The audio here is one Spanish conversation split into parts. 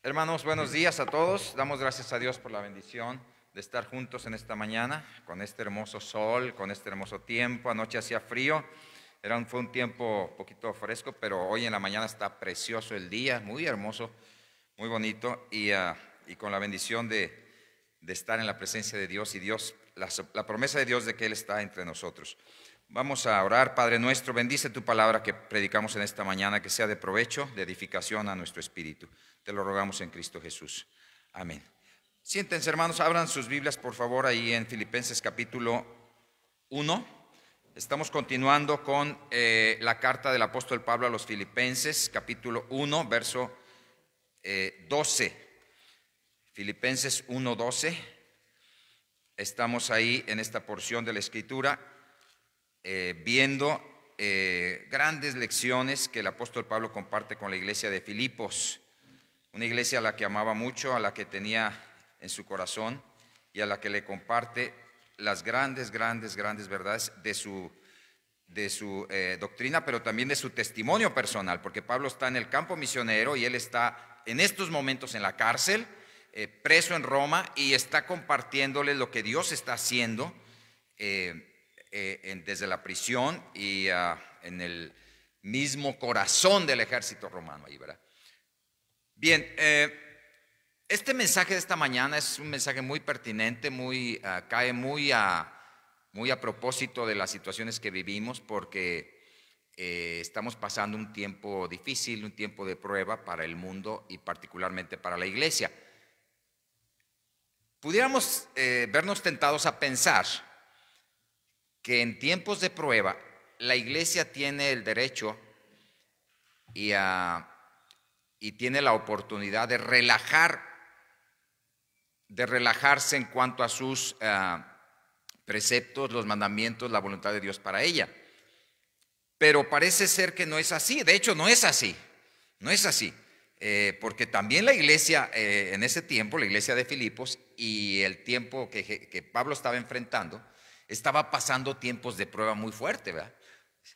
Hermanos, buenos días a todos. Damos gracias a Dios por la bendición de estar juntos en esta mañana, con este hermoso sol, con este hermoso tiempo. Anoche hacía frío, fue un tiempo un poquito fresco, pero hoy en la mañana está precioso el día, muy hermoso, muy bonito, y con la bendición de estar en la presencia de Dios y la promesa de Dios de que Él está entre nosotros. Vamos a orar. Padre nuestro, bendice tu palabra que predicamos en esta mañana, que sea de provecho, de edificación a nuestro espíritu. Te lo rogamos en Cristo Jesús. Amén. Siéntense, hermanos, abran sus Biblias, por favor, ahí en Filipenses capítulo 1. Estamos continuando con la carta del apóstol Pablo a los Filipenses, capítulo 1, verso 12. Filipenses 1:12. Estamos ahí en esta porción de la Escritura, viendo grandes lecciones que el apóstol Pablo comparte con la iglesia de Filipos, una iglesia a la que amaba mucho, a la que tenía en su corazón y a la que le comparte las grandes verdades de su doctrina, pero también de su testimonio personal, porque Pablo está en el campo misionero y él está en estos momentos en la cárcel, preso en Roma, y está compartiéndole lo que Dios está haciendo desde la prisión y en el mismo corazón del ejército romano ahí, ¿verdad? Bien, este mensaje de esta mañana es un mensaje muy pertinente, cae muy a propósito de las situaciones que vivimos, porque estamos pasando un tiempo difícil, un tiempo de prueba para el mundo y particularmente para la iglesia. Pudiéramos vernos tentados a pensar que en tiempos de prueba la iglesia tiene el derecho y tiene la oportunidad de relajarse en cuanto a sus preceptos, los mandamientos, la voluntad de Dios para ella. Pero parece ser que no es así. De hecho, no es así. Porque también la iglesia, en ese tiempo, la iglesia de Filipos, y el tiempo que Pablo estaba enfrentando, estaba pasando tiempos de prueba muy fuerte, ¿verdad?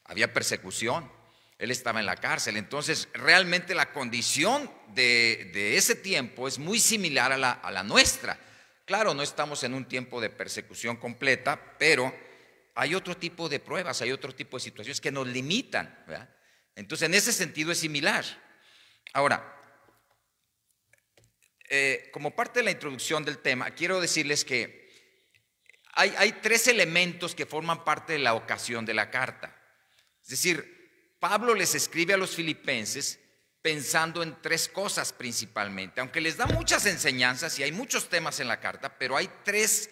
Había persecución, él estaba en la cárcel. Entonces realmente la condición de ese tiempo es muy similar a la nuestra. Claro, no estamos en un tiempo de persecución completa, pero hay otro tipo de pruebas, hay otro tipo de situaciones que nos limitan, ¿verdad? Entonces en ese sentido es similar. Ahora, como parte de la introducción del tema, quiero decirles que hay tres elementos que forman parte de la ocasión de la carta. Es decir, Pablo les escribe a los filipenses pensando en tres cosas principalmente, aunque les da muchas enseñanzas y hay muchos temas en la carta, pero hay tres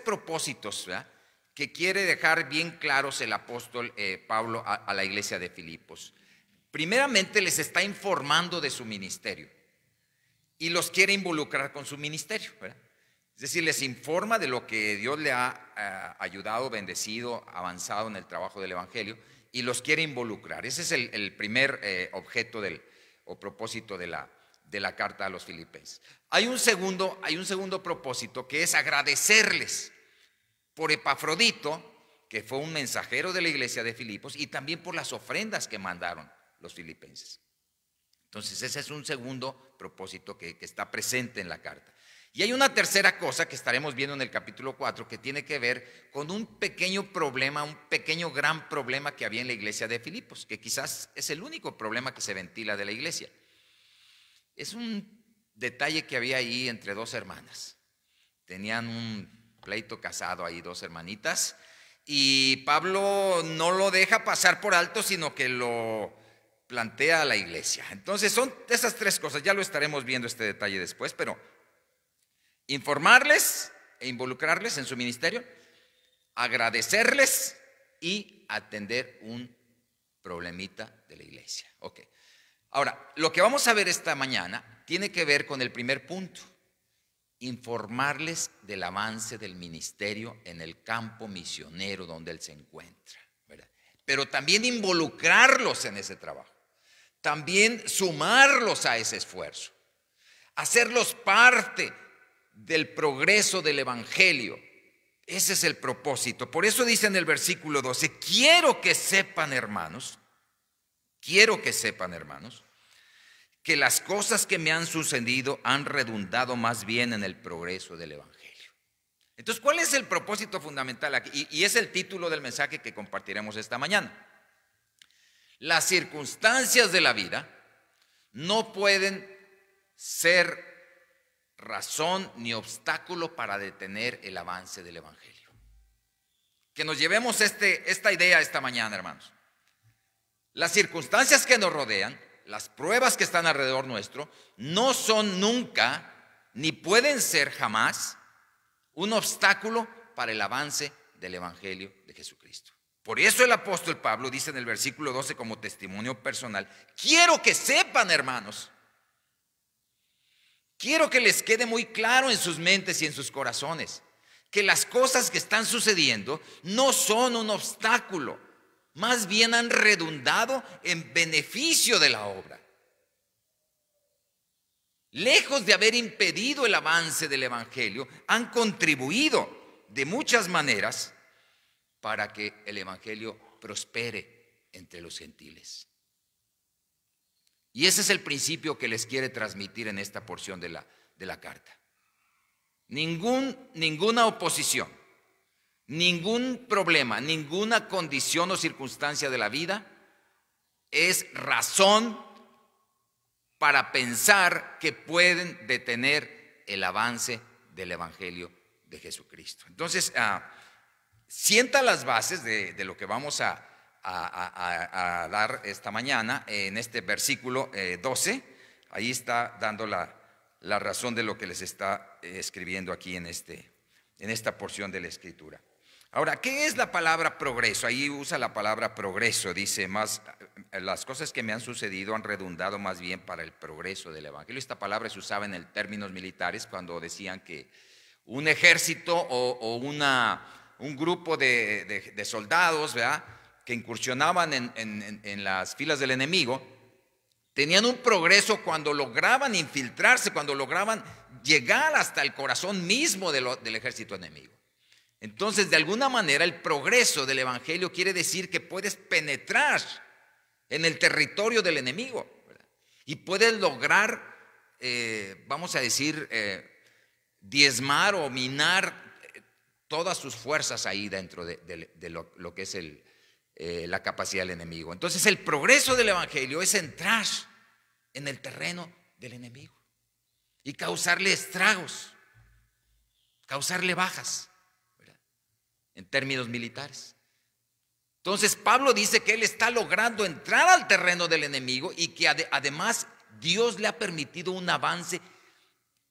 propósitos, ¿verdad?, que quiere dejar bien claros el apóstol Pablo a la iglesia de Filipos. Primeramente, les está informando de su ministerio y los quiere involucrar con su ministerio, ¿verdad? Es decir, les informa de lo que Dios le ha ayudado, bendecido, avanzado en el trabajo del evangelio, y los quiere involucrar. Ese es el primer objeto o propósito de la carta a los filipenses. Hay un segundo propósito, que es agradecerles por Epafrodito, que fue un mensajero de la iglesia de Filipos, y también por las ofrendas que mandaron los filipenses. Entonces ese es un segundo propósito que está presente en la carta. Y hay una tercera cosa que estaremos viendo en el capítulo 4, que tiene que ver con un pequeño problema, un pequeño gran problema que había en la iglesia de Filipos, que quizás es el único problema que se ventila de la iglesia. Es un detalle que había ahí entre dos hermanas. Tenían un pleito casado ahí, dos hermanitas, y Pablo no lo deja pasar por alto, sino que lo plantea a la iglesia. Entonces son esas tres cosas. Ya lo estaremos viendo este detalle después, pero informarles e involucrarles en su ministerio, agradecerles y atender un problemita de la iglesia. Ok. Ahora, lo que vamos a ver esta mañana tiene que ver con el primer punto: informarles del avance del ministerio en el campo misionero donde él se encuentra, ¿verdad? Pero también involucrarlos en ese trabajo, también sumarlos a ese esfuerzo, hacerlos parte del progreso del evangelio. Ese es el propósito. Por eso dice en el versículo 12: quiero que sepan, hermanos, que las cosas que me han sucedido han redundado más bien en el progreso del Evangelio. Entonces, ¿cuál es el propósito fundamental aquí? Y es el título del mensaje que compartiremos esta mañana. Las circunstancias de la vida no pueden ser razón ni obstáculo para detener el avance del Evangelio. Que nos llevemos esta idea esta mañana, hermanos. Las circunstancias que nos rodean, las pruebas que están alrededor nuestro, no son nunca, ni pueden ser jamás, un obstáculo para el avance del Evangelio de Jesucristo. Por eso el apóstol Pablo dice en el versículo 12 como testimonio personal: quiero que sepan, hermanos, quiero que les quede muy claro en sus mentes y en sus corazones que las cosas que están sucediendo no son un obstáculo, más bien han redundado en beneficio de la obra. Lejos de haber impedido el avance del Evangelio, han contribuido de muchas maneras para que el Evangelio prospere entre los gentiles. Y ese es el principio que les quiere transmitir en esta porción de la carta. Ninguna oposición, ningún problema, ninguna condición o circunstancia de la vida es razón para pensar que pueden detener el avance del Evangelio de Jesucristo. Entonces, sienta las bases de lo que vamos a dar esta mañana en este versículo 12. Ahí está dando la razón de lo que les está escribiendo aquí en esta porción de la Escritura. Ahora, ¿qué es la palabra progreso? Ahí usa la palabra progreso, dice más, las cosas que me han sucedido han redundado más bien para el progreso del Evangelio. Esta palabra se usaba en términos militares cuando decían que un ejército o un grupo de soldados, ¿verdad?, que incursionaban en las filas del enemigo, tenían un progreso cuando lograban infiltrarse, cuando lograban llegar hasta el corazón mismo del ejército enemigo. Entonces, de alguna manera, el progreso del Evangelio quiere decir que puedes penetrar en el territorio del enemigo, ¿verdad?, y puedes lograr, vamos a decir, diezmar o minar todas sus fuerzas ahí dentro de lo que es la capacidad del enemigo. Entonces, el progreso del Evangelio es entrar en el terreno del enemigo y causarle estragos, causarle bajas, en términos militares. Entonces Pablo dice que él está logrando entrar al terreno del enemigo y que además Dios le ha permitido un avance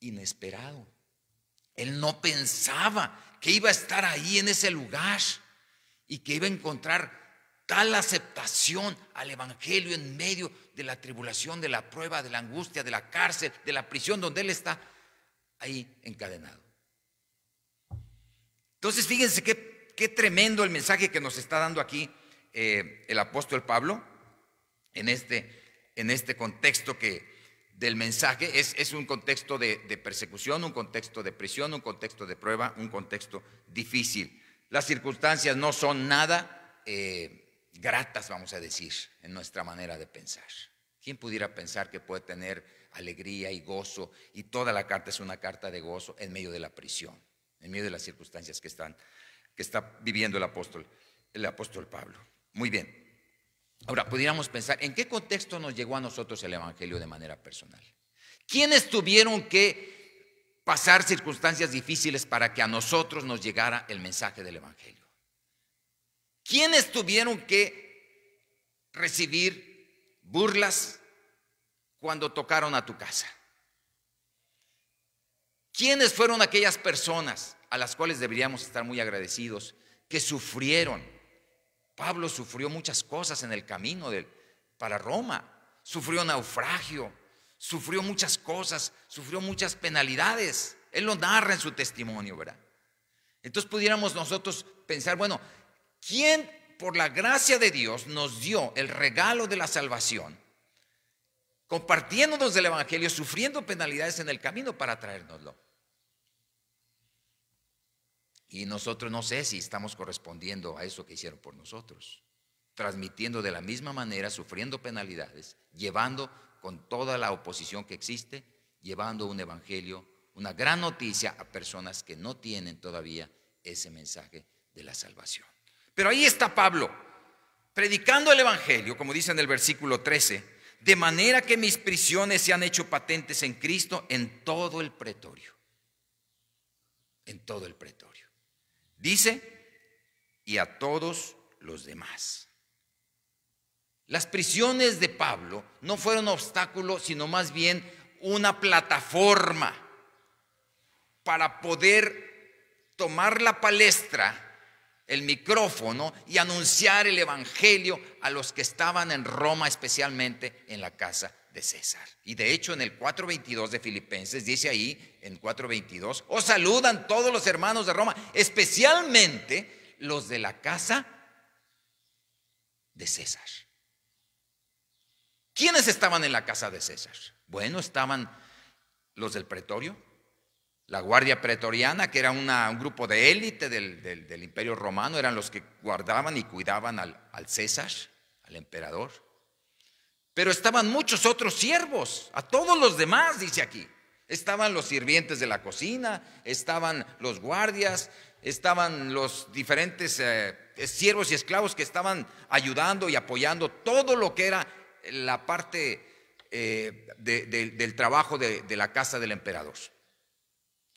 inesperado. Él no pensaba que iba a estar ahí en ese lugar y que iba a encontrar tal aceptación al Evangelio en medio de la tribulación, de la prueba, de la angustia, de la cárcel, de la prisión donde él está ahí encadenado. Entonces fíjense qué tremendo el mensaje que nos está dando aquí el apóstol Pablo en este contexto del mensaje. Es un contexto de persecución, un contexto de prisión, un contexto de prueba, un contexto difícil. Las circunstancias no son nada gratas, vamos a decir, en nuestra manera de pensar. ¿Quién pudiera pensar que puede tener alegría y gozo? Y toda la carta es una carta de gozo en medio de la prisión, en medio de las circunstancias que está viviendo el apóstol Pablo. Muy bien. Ahora, pudiéramos pensar, ¿en qué contexto nos llegó a nosotros el Evangelio de manera personal? ¿Quiénes tuvieron que pasar circunstancias difíciles para que a nosotros nos llegara el mensaje del Evangelio? ¿Quiénes tuvieron que recibir burlas cuando tocaron a tu casa? ¿Quiénes fueron aquellas personas a las cuales deberíamos estar muy agradecidos que sufrieron? Pablo sufrió muchas cosas en el camino para Roma. Sufrió naufragio, sufrió muchas cosas, sufrió muchas penalidades. Él lo narra en su testimonio, ¿verdad? Entonces pudiéramos nosotros pensar, bueno, ¿quién por la gracia de Dios nos dio el regalo de la salvación, compartiéndonos del Evangelio, sufriendo penalidades en el camino para traérnoslo? Y nosotros no sé si estamos correspondiendo a eso que hicieron por nosotros, transmitiendo de la misma manera, sufriendo penalidades, llevando con toda la oposición que existe, llevando un evangelio, una gran noticia a personas que no tienen todavía ese mensaje de la salvación. Pero ahí está Pablo, predicando el evangelio, como dice en el versículo 13, de manera que mis prisiones se han hecho patentes en Cristo en todo el pretorio. En todo el pretorio. Dice, y a todos los demás. Las prisiones de Pablo no fueron obstáculos, sino más bien una plataforma para poder tomar la palestra, el micrófono y anunciar el evangelio a los que estaban en Roma, especialmente en la casa de César. Y de hecho en el 4:22 de Filipenses dice ahí, en 4:22, os saludan todos los hermanos de Roma, especialmente los de la casa de César. ¿Quiénes estaban en la casa de César? Bueno, estaban los del pretorio, la guardia pretoriana, que era un grupo de élite del imperio romano, eran los que guardaban y cuidaban al César, al emperador. Pero estaban muchos otros siervos, a todos los demás, dice aquí. Estaban los sirvientes de la cocina, estaban los guardias, estaban los diferentes siervos y esclavos que estaban ayudando y apoyando todo lo que era la parte del trabajo de la casa del emperador.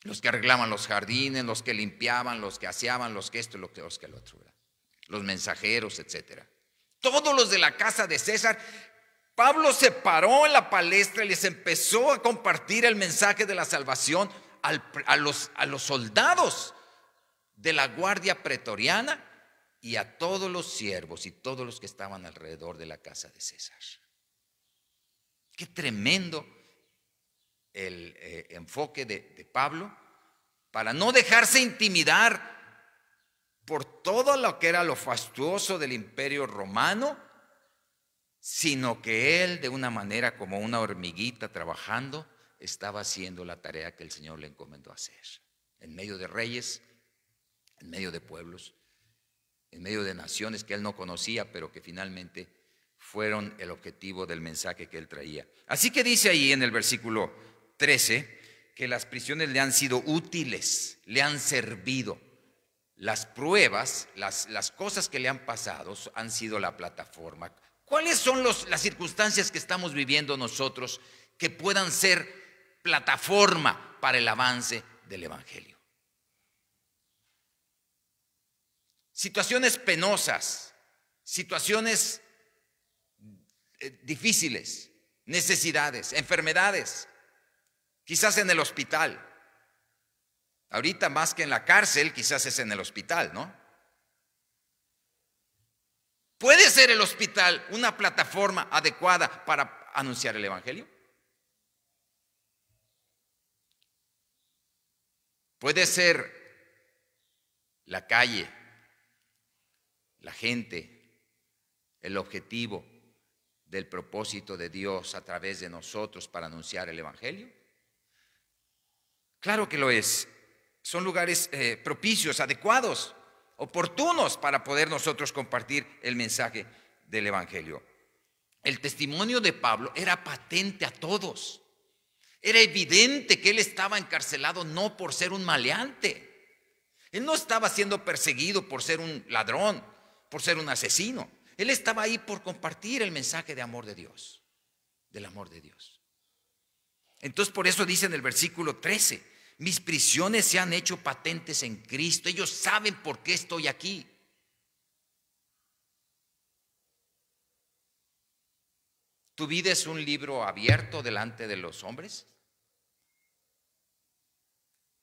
Los que arreglaban los jardines, los que limpiaban, los que aseaban, los que esto, los que el otro, ¿verdad? Los mensajeros, etcétera. Todos los de la casa de César. Pablo se paró en la palestra y les empezó a compartir el mensaje de la salvación a los soldados de la guardia pretoriana y a todos los siervos y todos los que estaban alrededor de la casa de César. Qué tremendo el enfoque de Pablo para no dejarse intimidar por todo lo que era lo fastuoso del imperio romano, sino que él, de una manera como una hormiguita trabajando, estaba haciendo la tarea que el Señor le encomendó hacer, en medio de reyes, en medio de pueblos, en medio de naciones que él no conocía, pero que finalmente fueron el objetivo del mensaje que él traía. Así que dice ahí en el versículo 13 que las prisiones le han sido útiles, le han servido. Las pruebas, las cosas que le han pasado han sido la plataforma. ¿Cuáles son las circunstancias que estamos viviendo nosotros que puedan ser plataforma para el avance del evangelio? Situaciones penosas, situaciones difíciles, necesidades, enfermedades, quizás en el hospital. Ahorita más que en la cárcel, quizás es en el hospital, ¿no? ¿Puede ser el hospital una plataforma adecuada para anunciar el evangelio? Puede ser la calle, la gente, el objetivo del propósito de Dios a través de nosotros para anunciar el evangelio. Claro que lo es. Son lugares propicios, adecuados, oportunos para poder nosotros compartir el mensaje del evangelio. El testimonio de Pablo era patente a todos. Era evidente que él estaba encarcelado no por ser un maleante. Él no estaba siendo perseguido por ser un ladrón, por ser un asesino. Él estaba ahí por compartir el mensaje de amor de Dios, del amor de Dios. Entonces por eso dice en el versículo 13, mis prisiones se han hecho patentes en Cristo. Ellos saben por qué estoy aquí. ¿Tu vida es un libro abierto delante de los hombres?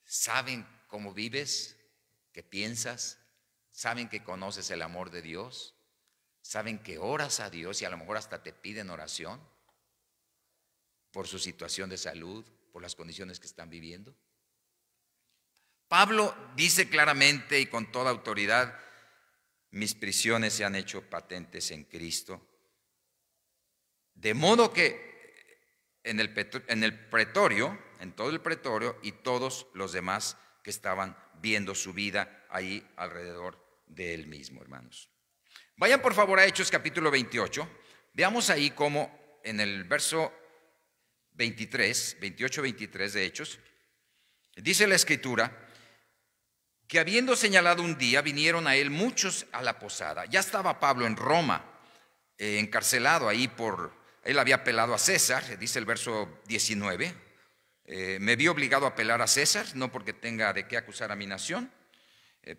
¿Saben cómo vives? ¿Qué piensas? ¿Saben que conoces el amor de Dios? ¿Saben que oras a Dios y a lo mejor hasta te piden oración por su situación de salud, por las condiciones que están viviendo? Pablo dice claramente y con toda autoridad, mis prisiones se han hecho patentes en Cristo. De modo que en el pretorio, en todo el pretorio y todos los demás que estaban viendo su vida ahí alrededor de él mismo, hermanos. Vayan por favor a Hechos capítulo 28. Veamos ahí cómo en el verso 28, 23 de Hechos, dice la Escritura que habiendo señalado un día, vinieron a él muchos a la posada. Ya estaba Pablo en Roma, encarcelado ahí él había apelado a César, dice el verso 19, me vi obligado a apelar a César, no porque tenga de qué acusar a mi nación,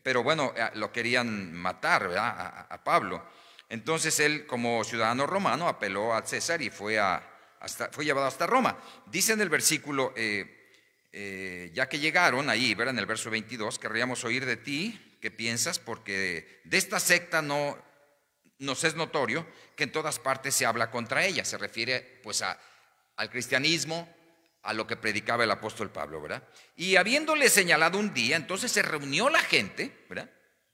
pero bueno, lo querían matar, ¿verdad? A Pablo. Entonces él, como ciudadano romano, apeló a César y fue llevado hasta Roma. Dice en el versículo, ya que llegaron ahí, ¿verdad? En el verso 22, querríamos oír de ti, ¿qué piensas? Porque de esta secta nos es notorio que en todas partes se habla contra ella. Se refiere pues al cristianismo, a lo que predicaba el apóstol Pablo, ¿verdad? Y habiéndole señalado un día, entonces se reunió la gente, ¿verdad?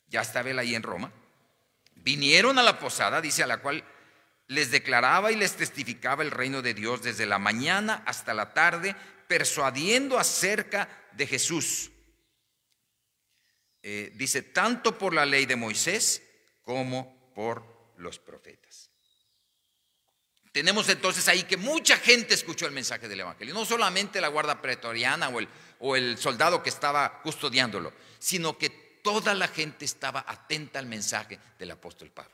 Ya estaba él ahí en Roma. Vinieron a la posada, dice, a la cual les declaraba y les testificaba el reino de Dios desde la mañana hasta la tarde, persuadiendo acerca de Jesús. Dice, tanto por la ley de Moisés como por los profetas. Tenemos entonces ahí que mucha gente escuchó el mensaje del evangelio, no solamente la guardia pretoriana o el soldado que estaba custodiándolo, sino que toda la gente estaba atenta al mensaje del apóstol Pablo.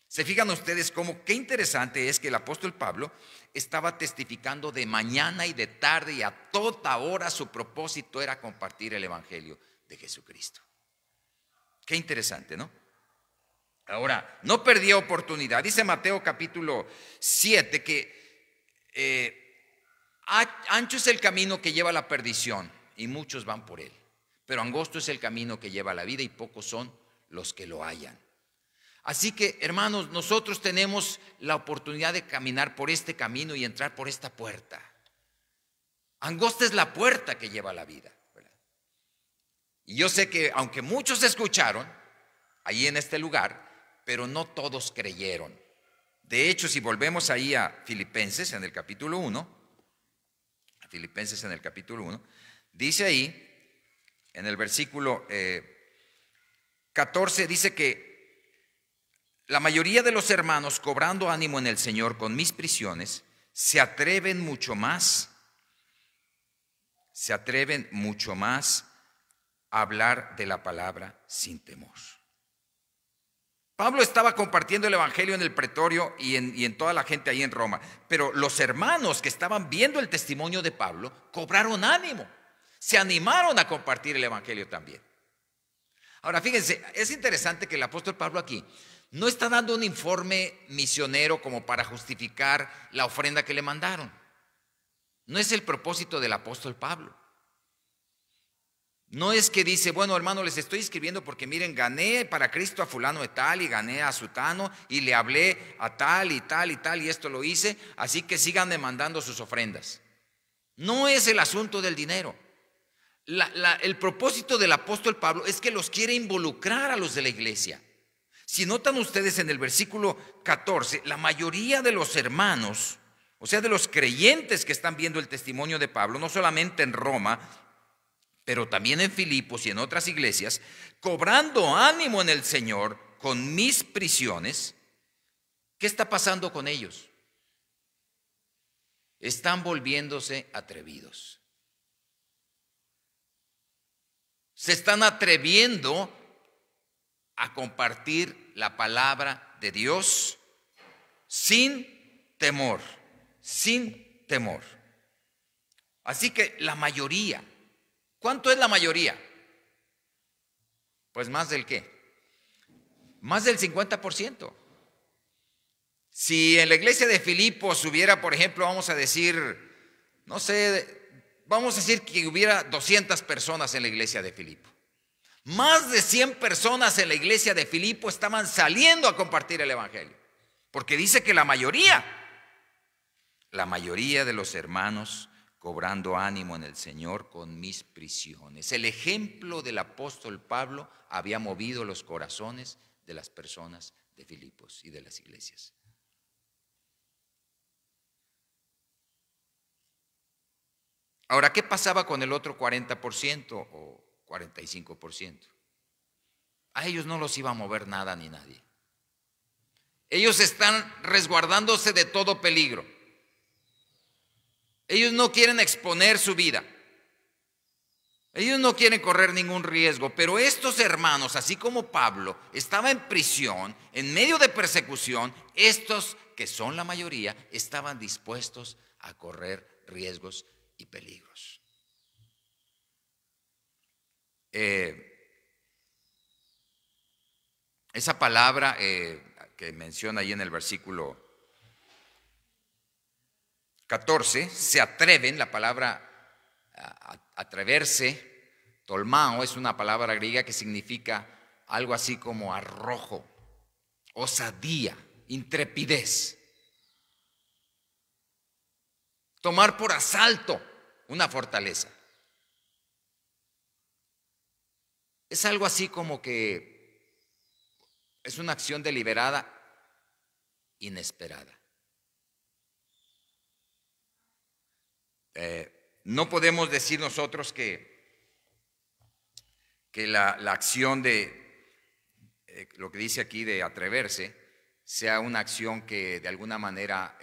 Se fijan ustedes cómo qué interesante es que el apóstol Pablo estaba testificando de mañana y de tarde, y a toda hora su propósito era compartir el evangelio de Jesucristo. Qué interesante, ¿no? Ahora, no perdía oportunidad. Dice Mateo capítulo 7 que ancho es el camino que lleva a la perdición y muchos van por él, pero angosto es el camino que lleva a la vida y pocos son los que lo hallan. Así que, hermanos, nosotros tenemos la oportunidad de caminar por este camino y entrar por esta puerta. Angosta es la puerta que lleva a la vida, ¿verdad? Y yo sé que aunque muchos escucharon ahí en este lugar, pero no todos creyeron. De hecho, si volvemos ahí a Filipenses en el capítulo 1, dice ahí, en el versículo 14, dice que la mayoría de los hermanos, cobrando ánimo en el Señor con mis prisiones, se atreven mucho más a hablar de la palabra sin temor. Pablo estaba compartiendo el evangelio en el pretorio y en toda la gente ahí en Roma, pero los hermanos que estaban viendo el testimonio de Pablo cobraron ánimo, se animaron a compartir el evangelio también. Ahora fíjense, es interesante que el apóstol Pablo aquí no está dando un informe misionero como para justificar la ofrenda que le mandaron. No es el propósito del apóstol Pablo. No es que dice, bueno, hermano, les estoy escribiendo porque miren, gané para Cristo a fulano de tal y gané a sutano y le hablé a tal y tal y tal y esto lo hice, así que sigan demandando sus ofrendas. No es el asunto del dinero. El propósito del apóstol Pablo es que los quiere involucrar a los de la iglesia. Si notan ustedes en el versículo 14, la mayoría de los hermanos, o sea, de los creyentes que están viendo el testimonio de Pablo, no solamente en Roma, pero también en Filipos y en otras iglesias, cobrando ánimo en el Señor con mis prisiones. ¿Qué está pasando con ellos? Están volviéndose atrevidos. Se están atreviendo a compartir la palabra de Dios sin temor, sin temor. Así que la mayoría, ¿cuánto es la mayoría? Pues más del ¿qué? Más del 50%. Si en la iglesia de Filipos hubiera, por ejemplo, vamos a decir, no sé, vamos a decir que hubiera 200 personas en la iglesia de Filipo. Más de 100 personas en la iglesia de Filipo estaban saliendo a compartir el evangelio. Porque dice que la mayoría de los hermanos cobrando ánimo en el Señor con mis prisiones. El ejemplo del apóstol Pablo había movido los corazones de las personas de Filipos y de las iglesias. Ahora, ¿qué pasaba con el otro 40% o 45%? A ellos no los iba a mover nada ni nadie. Ellos están resguardándose de todo peligro. Ellos no quieren exponer su vida. Ellos no quieren correr ningún riesgo, pero estos hermanos, así como Pablo, estaba en prisión, en medio de persecución, estos, que son la mayoría, estaban dispuestos a correr riesgos y peligros. Esa palabra que menciona ahí en el versículo 14, se atreven, la palabra atreverse, tolmao, es una palabra griega que significa algo así como arrojo, osadía, intrepidez. Tomar por asalto una fortaleza. Es algo así como que es una acción deliberada, inesperada. No podemos decir nosotros que la acción de lo que dice aquí de atreverse sea una acción que de alguna manera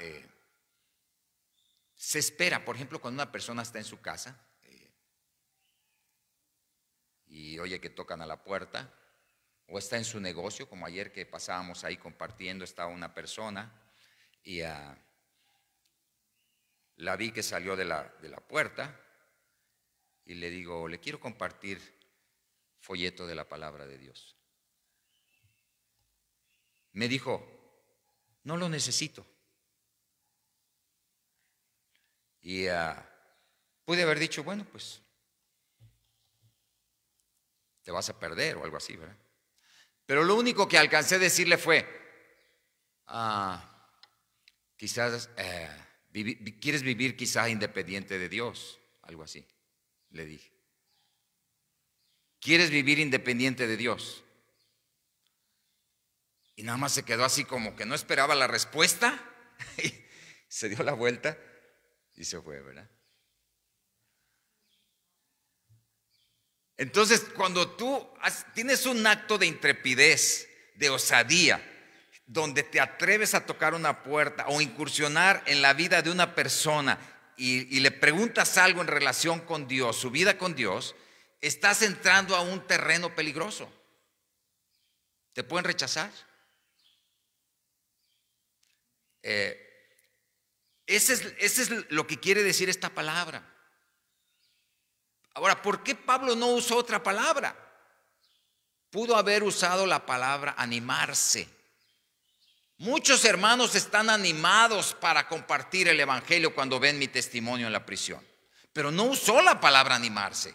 se espera. Por ejemplo, cuando una persona está en su casa y oye que tocan a la puerta, o está en su negocio, como ayer que pasábamos ahí compartiendo, estaba una persona y la vi que salió de la puerta y le digo, le quiero compartir folleto de la palabra de Dios. Me dijo, no lo necesito. Y pude haber dicho, bueno, pues te vas a perder o algo así, ¿verdad? Pero lo único que alcancé a decirle fue, quizás quieres vivir quizás independiente de Dios, algo así, le dije. ¿Quieres vivir independiente de Dios? Y nada más se quedó así como que no esperaba la respuesta y se dio la vuelta y se fue, ¿verdad? Entonces, cuando tú tienes un acto de intrepidez, de osadía, donde te atreves a tocar una puerta o incursionar en la vida de una persona y le preguntas algo en relación con Dios, su vida con Dios, estás entrando a un terreno peligroso. Te pueden rechazar. Ese es lo que quiere decir esta palabra. Ahora, ¿por qué Pablo no usó otra palabra? Pudo haber usado la palabra animarse. Muchos hermanos están animados para compartir el evangelio cuando ven mi testimonio en la prisión, pero no usó la palabra animarse.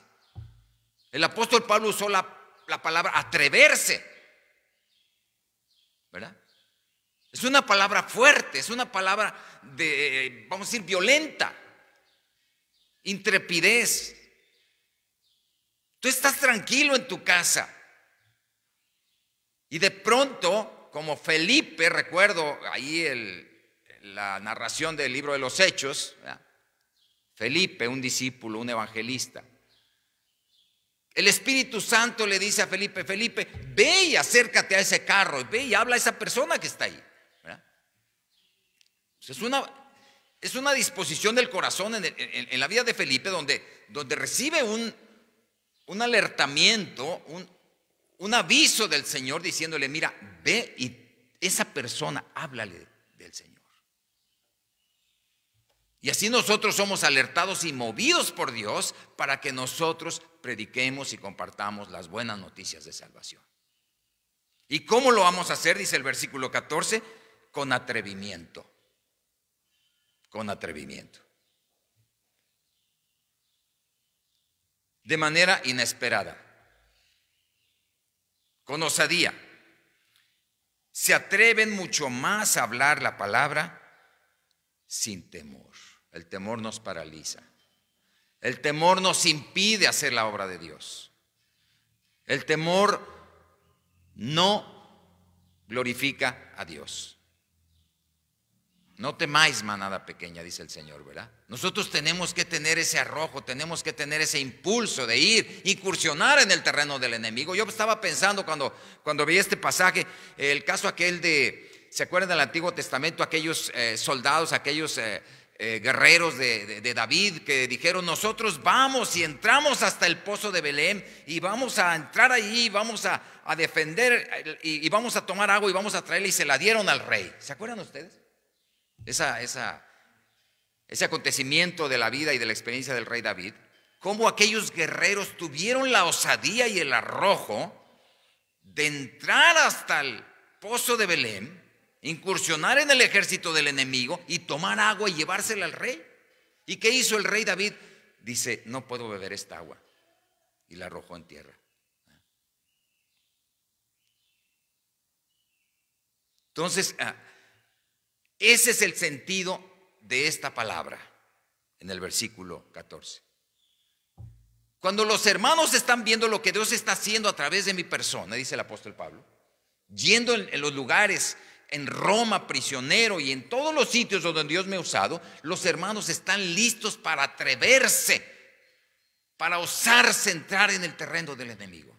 El apóstol Pablo usó la palabra atreverse, ¿verdad? Es una palabra fuerte, es una palabra de, vamos a decir, violenta, intrepidez. Tú estás tranquilo en tu casa y de pronto, como Felipe, recuerdo ahí la narración del libro de los Hechos, ¿verdad? Felipe, un discípulo, un evangelista. El Espíritu Santo le dice a Felipe, Felipe, ve y acércate a ese carro, ve y habla a esa persona que está ahí, ¿verdad? Es una disposición del corazón en la vida de Felipe donde recibe un alertamiento, un aviso del Señor diciéndole, mira, ve y esa persona háblale del Señor. Y así nosotros somos alertados y movidos por Dios para que nosotros prediquemos y compartamos las buenas noticias de salvación. ¿Y cómo lo vamos a hacer? Dice el versículo 14, con atrevimiento. Con atrevimiento. De manera inesperada. Con osadía. Se atreven mucho más a hablar la palabra sin temor. El temor nos paraliza. El temor nos impide hacer la obra de Dios. El temor no glorifica a Dios. No temáis, manada pequeña, dice el Señor, ¿verdad? Nosotros tenemos que tener ese arrojo, tenemos que tener ese impulso de ir, incursionar en el terreno del enemigo. Yo estaba pensando cuando vi este pasaje, el caso aquel ¿se acuerdan del Antiguo Testamento? Aquellos soldados, aquellos guerreros de David que dijeron: nosotros vamos y entramos hasta el pozo de Belén y vamos a entrar ahí, vamos a defender y vamos a tomar agua y vamos a traerla, y se la dieron al rey. ¿Se acuerdan ustedes? Ese acontecimiento de la vida y de la experiencia del rey David, cómo aquellos guerreros tuvieron la osadía y el arrojo de entrar hasta el pozo de Belén, incursionar en el ejército del enemigo y tomar agua y llevársela al rey. ¿Y qué hizo el rey David? Dice: no puedo beber esta agua, y la arrojó en tierra. Entonces, ese es el sentido de esta palabra en el versículo 14. Cuando los hermanos están viendo lo que Dios está haciendo a través de mi persona, dice el apóstol Pablo, yendo en los lugares, en Roma, prisionero, y en todos los sitios donde Dios me ha usado, los hermanos están listos para atreverse, para osarse entrar en el terreno del enemigo.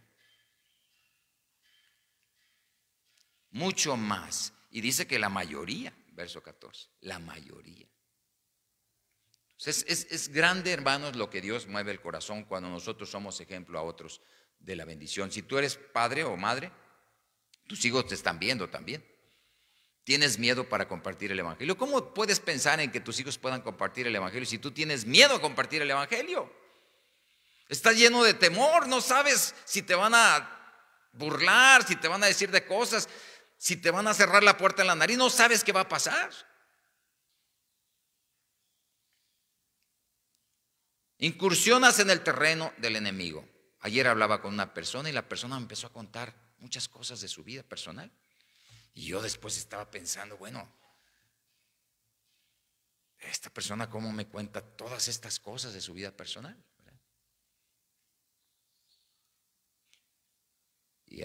Mucho más. Y dice que la mayoría, verso 14, la mayoría. Es grande, hermanos, lo que Dios mueve el corazón cuando nosotros somos ejemplo a otros de la bendición. Si tú eres padre o madre, tus hijos te están viendo también. Tienes miedo para compartir el evangelio. ¿Cómo puedes pensar en que tus hijos puedan compartir el evangelio si tú tienes miedo a compartir el evangelio? Estás lleno de temor, no sabes si te van a burlar, si te van a decir de cosas, si te van a cerrar la puerta en la nariz, no sabes qué va a pasar. Incursionas en el terreno del enemigo. Ayer hablaba con una persona y la persona me empezó a contar muchas cosas de su vida personal. Y yo después estaba pensando, bueno, esta persona cómo me cuenta todas estas cosas de su vida personal, ¿verdad? Y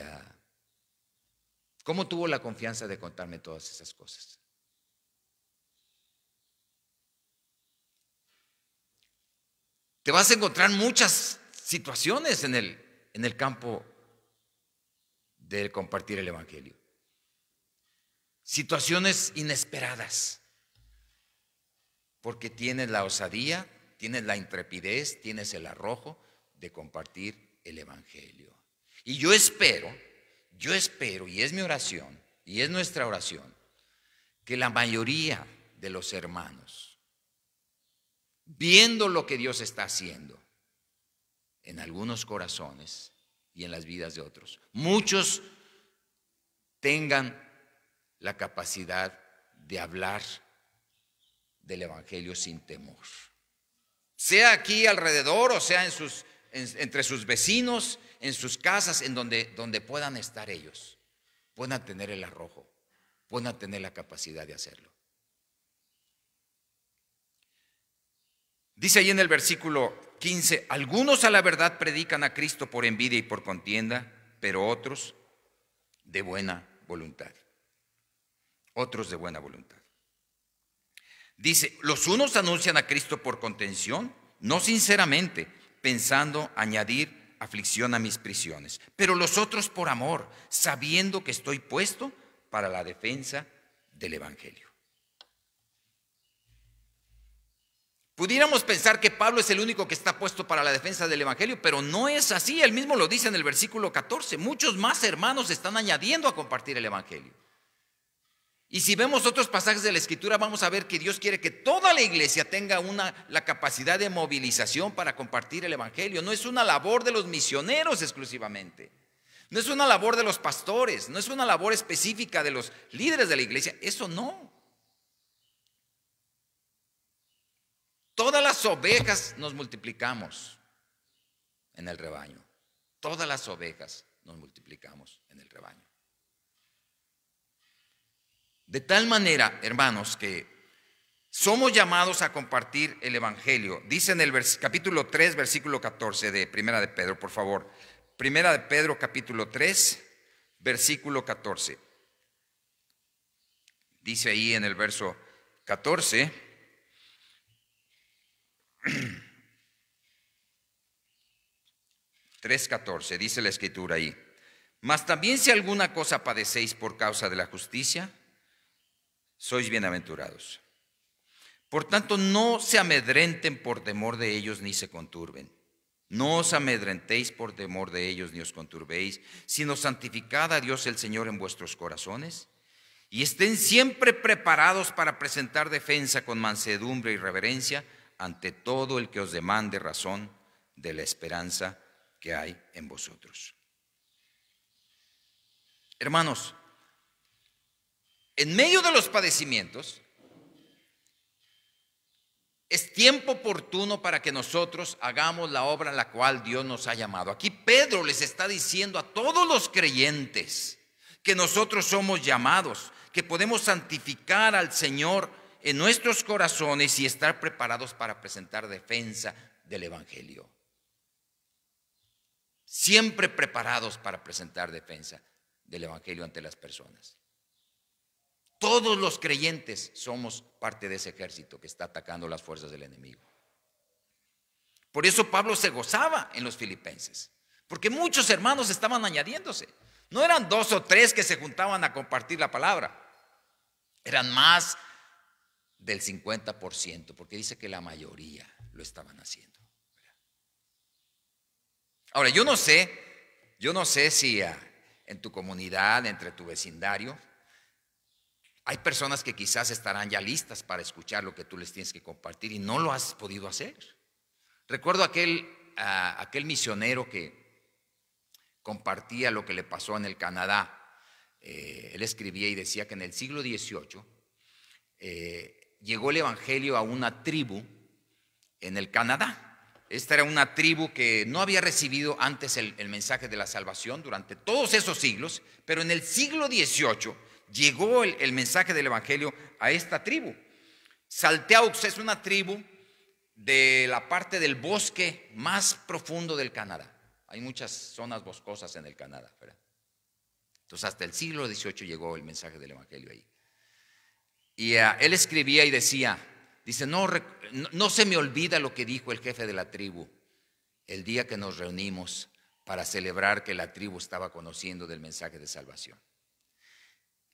¿cómo tuvo la confianza de contarme todas esas cosas? Te vas a encontrar muchas situaciones en el campo de compartir el evangelio. Situaciones inesperadas. Porque tienes la osadía, tienes la intrepidez, tienes el arrojo de compartir el evangelio. Y yo espero, y es mi oración, y es nuestra oración, que la mayoría de los hermanos, viendo lo que Dios está haciendo en algunos corazones y en las vidas de otros, muchos tengan la capacidad de hablar del evangelio sin temor, sea aquí alrededor o sea entre sus vecinos, en sus casas, en donde puedan estar ellos, puedan tener el arrojo, puedan tener la capacidad de hacerlo. Dice ahí en el versículo 15: algunos a la verdad predican a Cristo por envidia y por contienda, pero otros de buena voluntad. Otros de buena voluntad. Dice: los unos anuncian a Cristo por contención, no sinceramente, pensando añadir aflicción a mis prisiones, pero los otros por amor, sabiendo que estoy puesto para la defensa del evangelio. Pudiéramos pensar que Pablo es el único que está puesto para la defensa del evangelio, pero no es así. Él mismo lo dice en el versículo 14. Muchos más hermanos están añadiendo a compartir el evangelio. Y si vemos otros pasajes de la Escritura, vamos a ver que Dios quiere que toda la iglesia tenga la capacidad de movilización para compartir el evangelio. No es una labor de los misioneros exclusivamente. No es una labor de los pastores. No es una labor específica de los líderes de la iglesia. Eso no. Todas las ovejas nos multiplicamos en el rebaño. Todas las ovejas nos multiplicamos en el rebaño. De tal manera, hermanos, que somos llamados a compartir el evangelio. Dice en el capítulo 3, versículo 14 de Primera de Pedro, por favor. Primera de Pedro, capítulo 3, versículo 14. Dice ahí en el verso 14... 3:14, dice la Escritura ahí: mas también si alguna cosa padecéis por causa de la justicia, sois bienaventurados. Por tanto, no se amedrenten por temor de ellos ni se conturben. No os amedrentéis por temor de ellos ni os conturbéis, sino santificad a Dios el Señor en vuestros corazones y estén siempre preparados para presentar defensa con mansedumbre y reverencia ante todo el que os demande razón de la esperanza que hay en vosotros. Hermanos, en medio de los padecimientos, es tiempo oportuno para que nosotros hagamos la obra a la cual Dios nos ha llamado. Aquí Pedro les está diciendo a todos los creyentes que nosotros somos llamados, que podemos santificar al Señor en nuestros corazones y estar preparados para presentar defensa del Evangelio. Siempre preparados para presentar defensa del Evangelio ante las personas. Todos los creyentes somos parte de ese ejército que está atacando las fuerzas del enemigo. Por eso Pablo se gozaba en los filipenses, porque muchos hermanos estaban añadiéndose. No eran 2 o 3 que se juntaban a compartir la palabra, eran más del 50%, porque dice que la mayoría lo estaban haciendo. Ahora, yo no sé si en tu comunidad, entre tu vecindario, hay personas que quizás estarán ya listas para escuchar lo que tú les tienes que compartir y no lo has podido hacer. Recuerdo aquel misionero que compartía lo que le pasó en el Canadá. Él escribía y decía que en el siglo XVIII llegó el evangelio a una tribu en el Canadá. Esta era una tribu que no había recibido antes el mensaje de la salvación durante todos esos siglos, pero en el siglo XVIII llegó el mensaje del evangelio a esta tribu. Salteaux es una tribu de la parte del bosque más profundo del Canadá. Hay muchas zonas boscosas en el Canadá, ¿verdad? Entonces hasta el siglo XVIII llegó el mensaje del evangelio ahí. Y él escribía y decía, no se me olvida lo que dijo el jefe de la tribu el día que nos reunimos para celebrar que la tribu estaba conociendo del mensaje de salvación.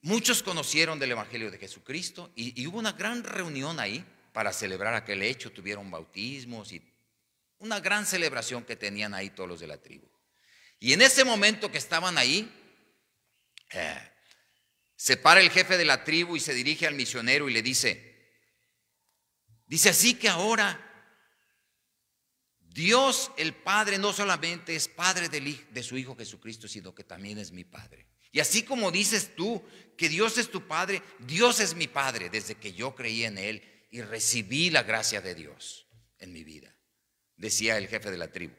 Muchos conocieron del evangelio de Jesucristo y hubo una gran reunión ahí para celebrar aquel hecho. Tuvieron bautismos y una gran celebración que tenían ahí todos los de la tribu. Y en ese momento que estaban ahí, se para el jefe de la tribu y se dirige al misionero y le dice así que ahora Dios el Padre no solamente es Padre de su Hijo Jesucristo, sino que también es mi Padre. Y así como dices tú que Dios es tu Padre, Dios es mi Padre desde que yo creí en Él y recibí la gracia de Dios en mi vida, decía el jefe de la tribu.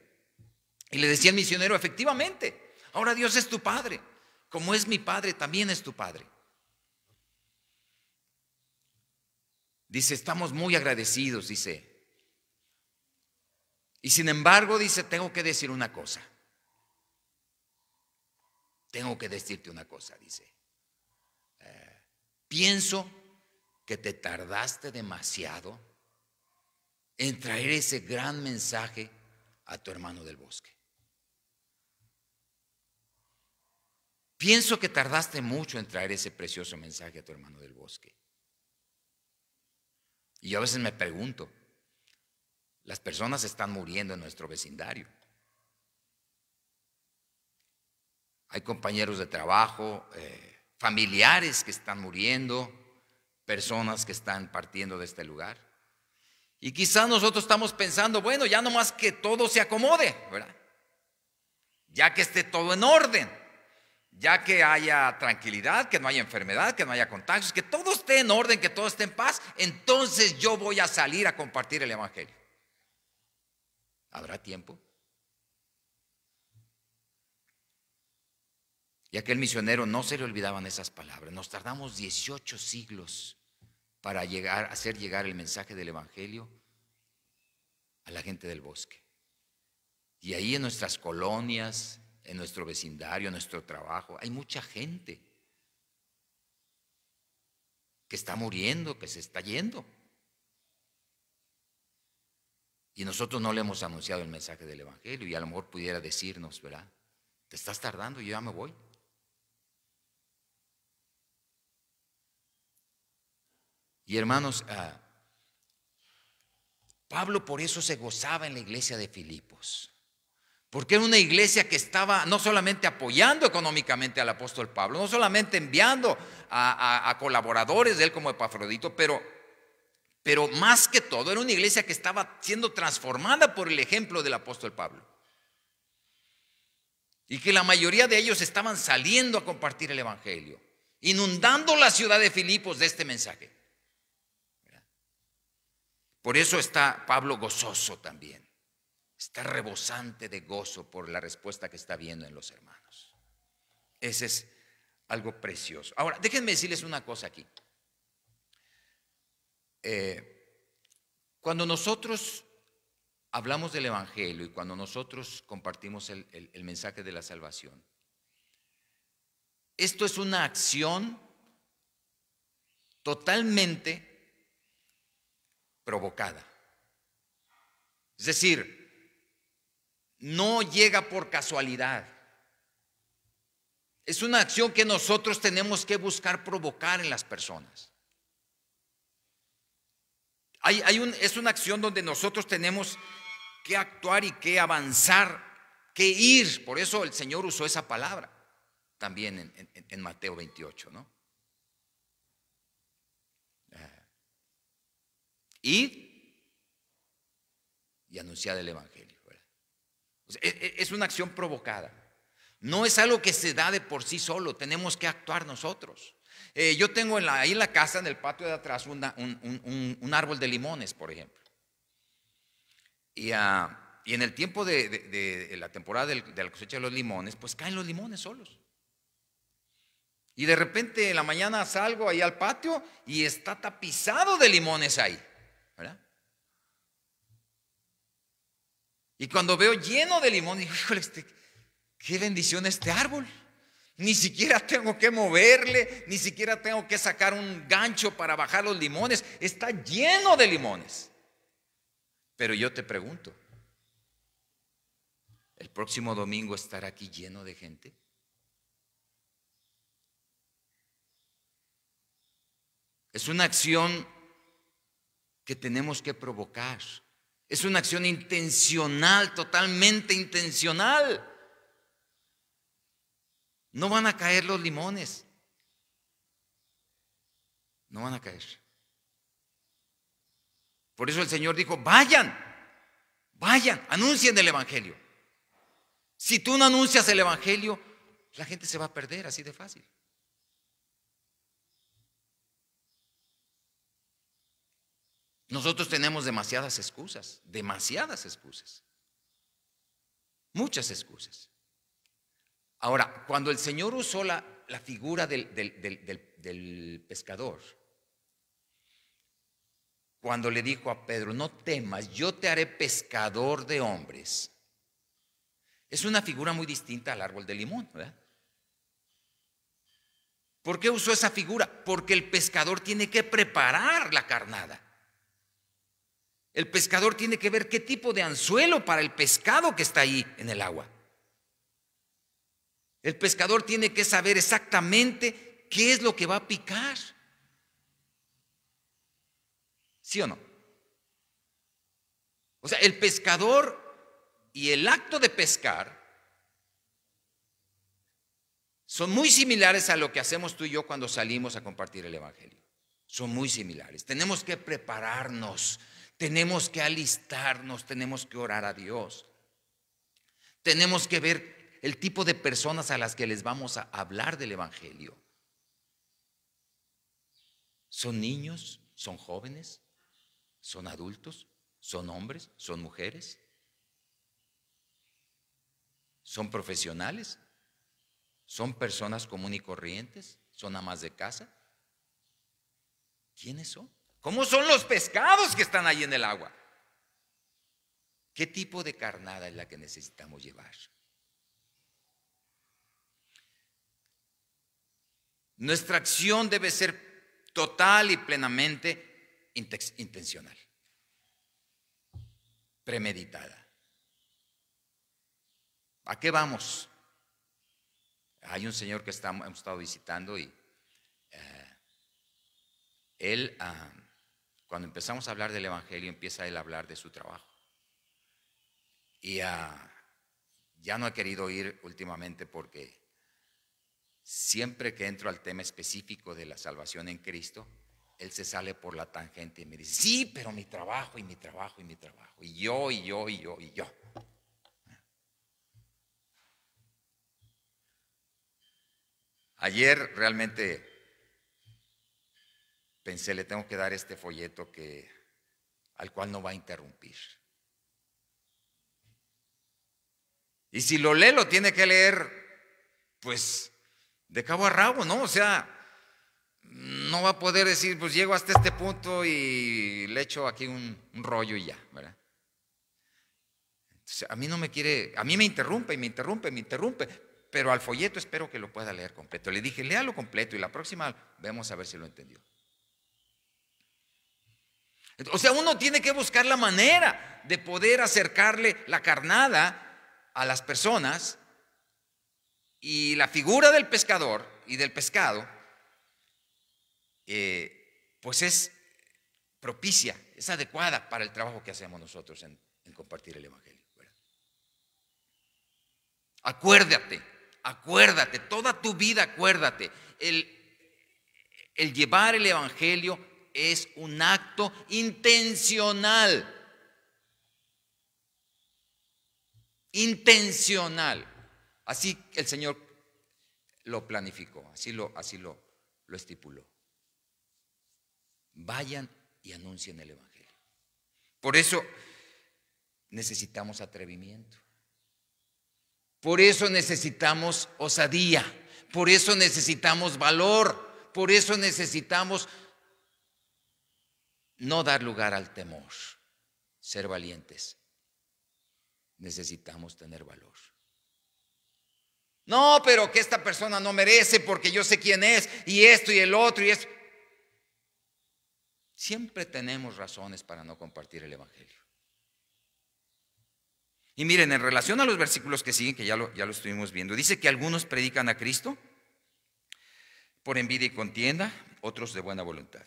Y le decía al misionero, efectivamente, ahora Dios es tu Padre, como es mi Padre, también es tu Padre. Dice, estamos muy agradecidos, dice. Y sin embargo, dice, tengo que decir una cosa. Tengo que decirte una cosa, dice. Pienso que te tardaste demasiado en traer ese gran mensaje a tu hermano del bosque. Pienso que tardaste mucho en traer ese precioso mensaje a tu hermano del bosque. Y yo a veces me pregunto, las personas están muriendo en nuestro vecindario. Hay compañeros de trabajo, familiares que están muriendo, personas que están partiendo de este lugar. Y quizás nosotros estamos pensando, bueno, ya nomás que todo se acomode, ¿verdad? Ya que esté todo en orden, ya que haya tranquilidad, que no haya enfermedad, que no haya contagios, que todo esté en orden, que todo esté en paz, entonces yo voy a salir a compartir el evangelio. ¿Habrá tiempo? Y a aquel misionero no se le olvidaban esas palabras. Nos tardamos 18 siglos para hacer llegar el mensaje del evangelio a la gente del bosque. Y ahí en nuestras colonias, en nuestro vecindario, en nuestro trabajo, hay mucha gente que está muriendo, que se está yendo. Y nosotros no le hemos anunciado el mensaje del evangelio y a lo mejor pudiera decirnos, ¿verdad? Te estás tardando, yo ya me voy. Y hermanos, Pablo por eso se gozaba en la iglesia de Filipos, porque era una iglesia que estaba no solamente apoyando económicamente al apóstol Pablo, no solamente enviando a colaboradores de él como Epafrodito, pero más que todo era una iglesia que estaba siendo transformada por el ejemplo del apóstol Pablo. Y que la mayoría de ellos estaban saliendo a compartir el evangelio, inundando la ciudad de Filipos de este mensaje. Por eso está Pablo gozoso también. Está rebosante de gozo por la respuesta que está viendo en los hermanos. Ese es algo precioso. Ahora, déjenme decirles una cosa aquí. Cuando nosotros hablamos del evangelio y cuando nosotros compartimos el mensaje de la salvación, esto es una acción totalmente provocada. Es decir, no llega por casualidad. Es una acción que nosotros tenemos que buscar provocar en las personas. Es una acción donde nosotros tenemos que actuar y que avanzar, que ir. Por eso el Señor usó esa palabra también en Mateo 28, ¿no? Id y anunciad el evangelio, ¿verdad? O sea, es una acción provocada. No es algo que se da de por sí solo, tenemos que actuar nosotros. Yo tengo ahí en la casa, en el patio de atrás, un árbol de limones, por ejemplo. Y en el tiempo de la temporada de la cosecha de los limones, pues caen los limones solos. Y de repente en la mañana salgo ahí al patio y está tapizado de limones ahí, ¿verdad? Y cuando veo lleno de limones, digo, híjole, qué bendición este árbol. Ni siquiera tengo que moverle, ni siquiera tengo que sacar un gancho para bajar los limones. Está lleno de limones. Pero yo te pregunto, ¿el próximo domingo estará aquí lleno de gente? Es una acción que tenemos que provocar. Es una acción intencional, totalmente intencional. No van a caer los limones. No van a caer. Por eso el Señor dijo, vayan, anuncien el evangelio. Si tú no anuncias el evangelio, la gente se va a perder, así de fácil. Nosotros tenemos demasiadas excusas, muchas excusas. Ahora, cuando el Señor usó la figura del pescador, cuando le dijo a Pedro, no temas, yo te haré pescador de hombres, es una figura muy distinta al árbol de limón, ¿verdad? ¿Por qué usó esa figura? Porque el pescador tiene que preparar la carnada. El pescador tiene que ver qué tipo de anzuelo para el pescado que está ahí en el agua. El pescador tiene que saber exactamente qué es lo que va a picar. ¿Sí o no? O sea, el pescador y el acto de pescar son muy similares a lo que hacemos tú y yo cuando salimos a compartir el evangelio. Son muy similares. Tenemos que prepararnos, tenemos que alistarnos, tenemos que orar a Dios. Tenemos que ver el tipo de personas a las que les vamos a hablar del evangelio. ¿Son niños? ¿Son jóvenes? ¿Son adultos? ¿Son hombres? ¿Son mujeres? ¿Son profesionales? ¿Son personas comunes y corrientes? ¿Son amas de casa? ¿Quiénes son? ¿Cómo son los pescados que están ahí en el agua? ¿Qué tipo de carnada es la que necesitamos llevar? Nuestra acción debe ser total y plenamente intencional, premeditada. ¿A qué vamos? Hay un señor que hemos estado visitando y él cuando empezamos a hablar del Evangelio, empieza él a hablar de su trabajo. Y ya no he querido ir últimamente porque siempre que entro al tema específico de la salvación en Cristo, él se sale por la tangente y me dice, sí, pero mi trabajo y mi trabajo y mi trabajo. Y yo. Ayer realmente pensé, le tengo que dar este folleto al cual no va a interrumpir. Y si lo lee, lo tiene que leer, pues, de cabo a rabo, ¿no? O sea, no va a poder decir, pues llego hasta este punto y le echo aquí un rollo y ya, ¿verdad? Entonces, a mí me interrumpe, pero al folleto espero que lo pueda leer completo. Le dije, léalo completo y la próxima vemos a ver si lo entendió. O sea, uno tiene que buscar la manera de poder acercarle la carnada a las personas, y la figura del pescador y del pescado pues es propicia, es adecuada para el trabajo que hacemos nosotros en compartir el Evangelio, ¿verdad? Acuérdate, toda tu vida acuérdate, el llevar el Evangelio es un acto intencional. Así el Señor lo planificó, así lo estipuló. Vayan y anuncien el Evangelio. Por eso necesitamos atrevimiento. Por eso necesitamos osadía. Por eso necesitamos valor. Por eso necesitamos no dar lugar al temor. Ser valientes. Necesitamos tener valor. No, pero que esta persona no merece porque yo sé quién es y esto y el otro y eso. Siempre tenemos razones para no compartir el Evangelio. Y miren, en relación a los versículos que siguen, que ya lo estuvimos viendo, dice que algunos predican a Cristo por envidia y contienda, otros de buena voluntad.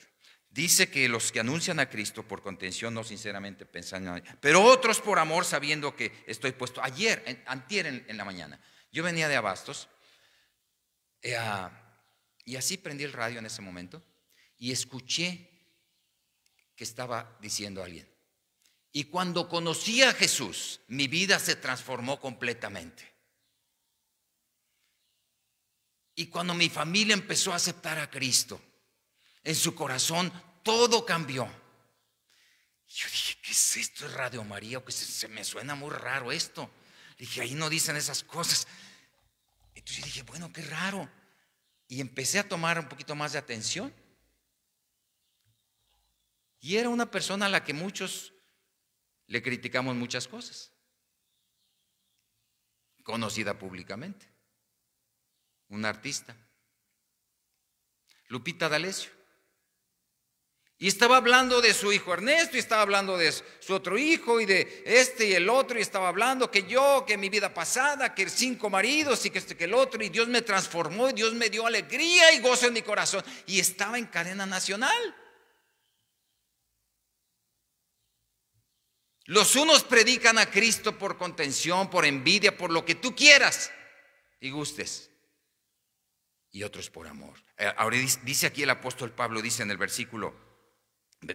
Dice que los que anuncian a Cristo por contención no sinceramente pensan, pero otros por amor sabiendo que estoy puesto. Antier en la mañana, yo venía de Abastos y así prendí el radio en ese momento y escuché que estaba diciendo alguien, y cuando conocí a Jesús, mi vida se transformó completamente. Y cuando mi familia empezó a aceptar a Cristo, en su corazón todo cambió. Yo dije, ¿qué es esto? ¿Es Radio María? O que se me suena muy raro esto. Dije, ahí no dicen esas cosas. Entonces yo dije, bueno, qué raro. Y empecé a tomar un poquito más de atención. Y era una persona a la que muchos le criticamos muchas cosas. Conocida públicamente. Una artista. Lupita D'Alessio. Y estaba hablando de su hijo Ernesto, y estaba hablando de su otro hijo, y de este y el otro, y estaba hablando que mi vida pasada, que 5 maridos, y que este que el otro, y Dios me transformó, y Dios me dio alegría y gozo en mi corazón. Y estaba en cadena nacional. Los unos predican a Cristo por contención, por envidia, por lo que tú quieras y gustes. Y otros por amor. Ahora dice aquí el apóstol Pablo, dice en el versículo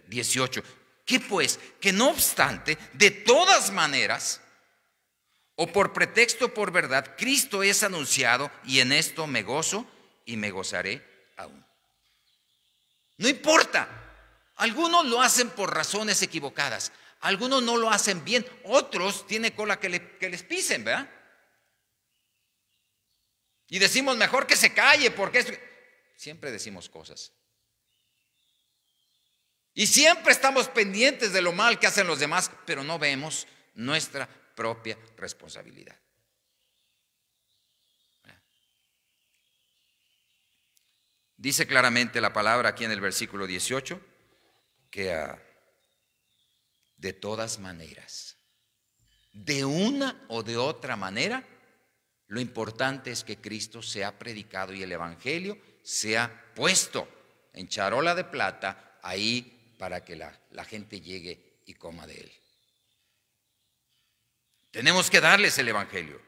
18, ¿qué pues? Que no obstante, de todas maneras, o por pretexto o por verdad, Cristo es anunciado, y en esto me gozo y me gozaré aún. No importa, algunos lo hacen por razones equivocadas, algunos no lo hacen bien, otros tienen cola que les pisen, ¿verdad? Y decimos, mejor que se calle, porque siempre decimos cosas. Y siempre estamos pendientes de lo mal que hacen los demás, pero no vemos nuestra propia responsabilidad. Dice claramente la palabra aquí en el versículo 18 que de todas maneras, de una o de otra manera, lo importante es que Cristo sea predicado y el Evangelio sea puesto en charola de plata ahí para que la gente llegue y coma de él. Tenemos que darles el evangelio.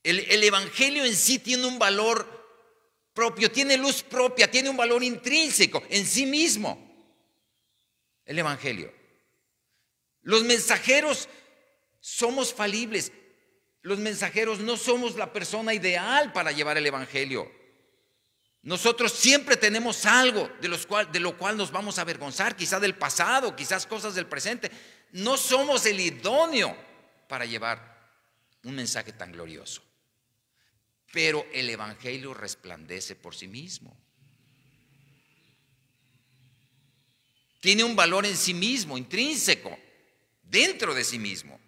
El evangelio en sí tiene un valor propio, tiene luz propia, tiene un valor intrínseco en sí mismo. El evangelio. Los mensajeros somos falibles. Los mensajeros no somos la persona ideal para llevar el evangelio. Nosotros siempre tenemos algo de lo cual nos vamos a avergonzar, quizás del pasado, quizás cosas del presente. No somos el idóneo para llevar un mensaje tan glorioso. Pero el evangelio resplandece por sí mismo. Tiene un valor en sí mismo, intrínseco, dentro de sí mismo.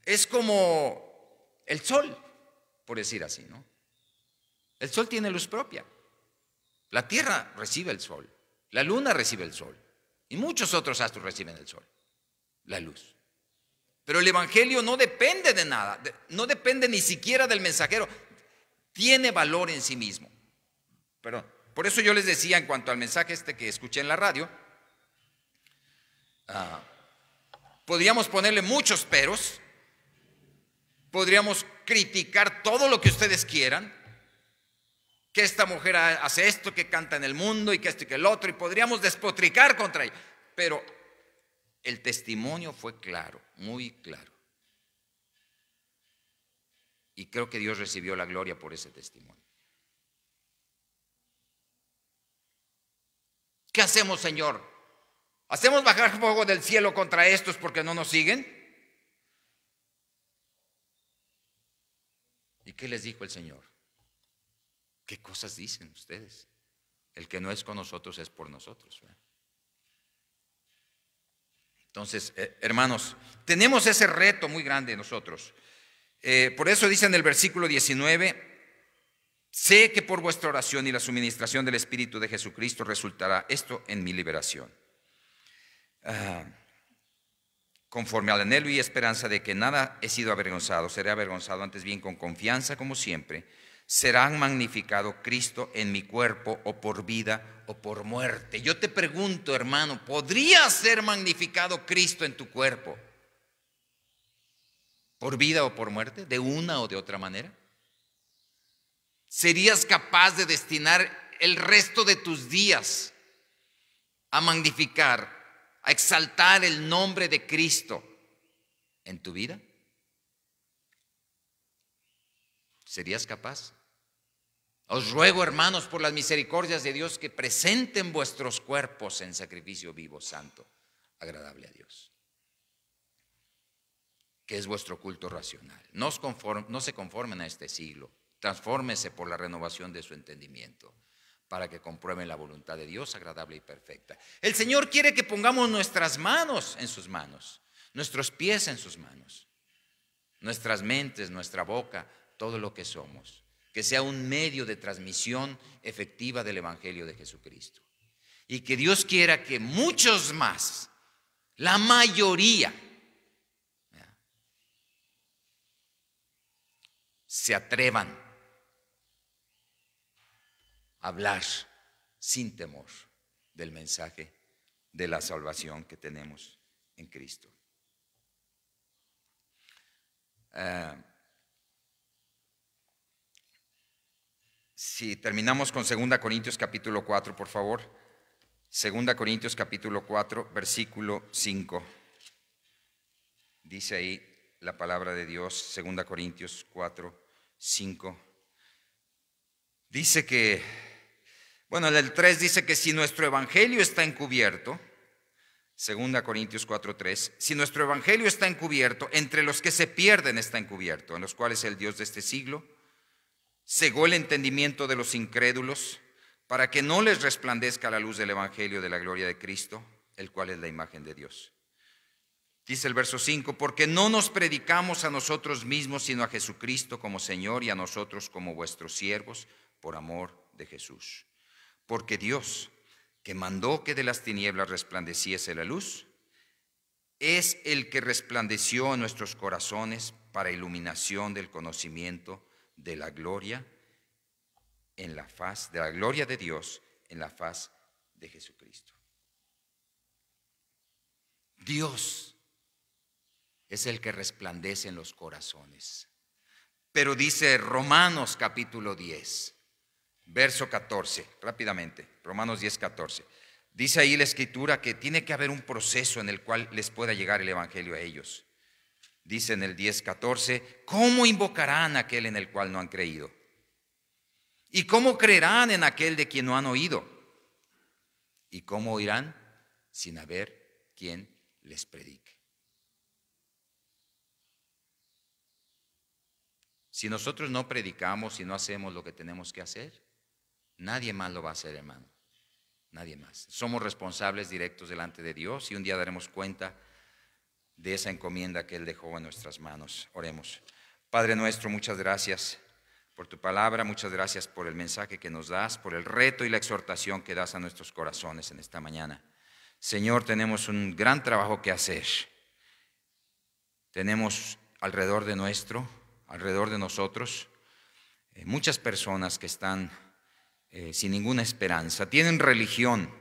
Es como el sol, por decir así, ¿no? El sol tiene luz propia. La tierra recibe el sol, la luna recibe el sol y muchos otros astros reciben el sol, la luz. Pero el evangelio no depende de nada, no depende ni siquiera del mensajero, tiene valor en sí mismo. Perdón. Por eso yo les decía en cuanto al mensaje que escuché en la radio, podríamos ponerle muchos peros, podríamos criticar todo lo que ustedes quieran, que esta mujer hace esto, que canta en el mundo y que esto y que el otro, y podríamos despotricar contra ella. Pero el testimonio fue claro, muy claro. Y creo que Dios recibió la gloria por ese testimonio. ¿Qué hacemos, Señor? ¿Hacemos bajar fuego del cielo contra estos porque no nos siguen? ¿Y qué les dijo el Señor? ¿Qué cosas dicen ustedes? El que no es con nosotros es por nosotros. Entonces, hermanos, tenemos ese reto muy grande nosotros. Por eso dice en el versículo 19, sé que por vuestra oración y la suministración del Espíritu de Jesucristo resultará esto en mi liberación. Conforme al anhelo y esperanza de que nada he sido avergonzado, seré avergonzado antes bien con confianza como siempre. Serán magnificado Cristo en mi cuerpo, o por vida o por muerte. Yo te pregunto, hermano, ¿podría ser magnificado Cristo en tu cuerpo? ¿Por vida o por muerte? ¿De una o de otra manera? ¿Serías capaz de destinar el resto de tus días a magnificar, a exaltar el nombre de Cristo en tu vida? ¿Serías capaz? Os ruego, hermanos, por las misericordias de Dios, que presenten vuestros cuerpos en sacrificio vivo, santo, agradable a Dios, que es vuestro culto racional. No se conformen a este siglo, transfórmese por la renovación de su entendimiento, para que comprueben la voluntad de Dios agradable y perfecta. El Señor quiere que pongamos nuestras manos en sus manos, nuestros pies en sus manos, nuestras mentes, nuestra boca, todo lo que somos, que sea un medio de transmisión efectiva del Evangelio de Jesucristo. Y que Dios quiera que muchos más, la mayoría, se atrevan a hablar sin temor del mensaje de la salvación que tenemos en Cristo. Si terminamos con 2 Corintios capítulo 4, por favor. 2 Corintios capítulo 4, versículo 5. Dice ahí la palabra de Dios, 2 Corintios 4, 5. Dice que, bueno, el 3 dice que si nuestro evangelio está encubierto, 2 Corintios 4, 3, si nuestro evangelio está encubierto, entre los que se pierden está encubierto, en los cuales el Dios de este siglo cegó el entendimiento de los incrédulos, para que no les resplandezca la luz del evangelio de la gloria de Cristo, el cual es la imagen de Dios. Dice el verso 5, porque no nos predicamos a nosotros mismos, sino a Jesucristo como Señor, y a nosotros como vuestros siervos, por amor de Jesús. Porque Dios, que mandó que de las tinieblas resplandeciese la luz, es el que resplandeció en nuestros corazones para iluminación del conocimiento de la gloria en la faz, de la gloria de Dios en la faz de Jesucristo. Dios es el que resplandece en los corazones. Pero dice Romanos capítulo 10, verso 14, rápidamente, Romanos 10, 14. Dice ahí la Escritura que tiene que haber un proceso en el cual les pueda llegar el Evangelio a ellos. Dice en el 10, 14, ¿cómo invocarán a aquel en el cual no han creído? ¿Y cómo creerán en aquel de quien no han oído? ¿Y cómo oirán sin haber quien les predique? Si nosotros no predicamos y no hacemos lo que tenemos que hacer, nadie más lo va a hacer, hermano. Nadie más. Somos responsables directos delante de Dios y un día daremos cuenta de esa encomienda que Él dejó en nuestras manos. Oremos. Padre nuestro, muchas gracias por tu palabra, muchas gracias por el mensaje que nos das, por el reto y la exhortación que das a nuestros corazones en esta mañana. Señor, tenemos un gran trabajo que hacer. Tenemos alrededor de nosotros, muchas personas que están sin ninguna esperanza. Tienen religión,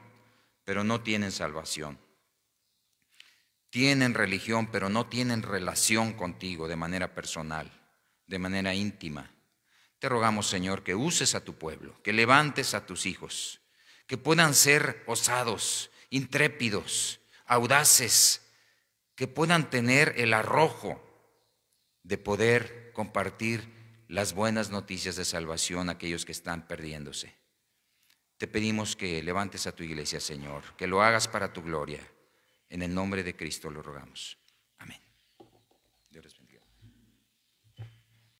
pero no tienen salvación. Tienen religión, pero no tienen relación contigo de manera personal, de manera íntima. Te rogamos, Señor, que uses a tu pueblo, que levantes a tus hijos, que puedan ser osados, intrépidos, audaces, que puedan tener el arrojo de poder compartir las buenas noticias de salvación a aquellos que están perdiéndose. Te pedimos que levantes a tu iglesia, Señor, que lo hagas para tu gloria. En el nombre de Cristo lo rogamos.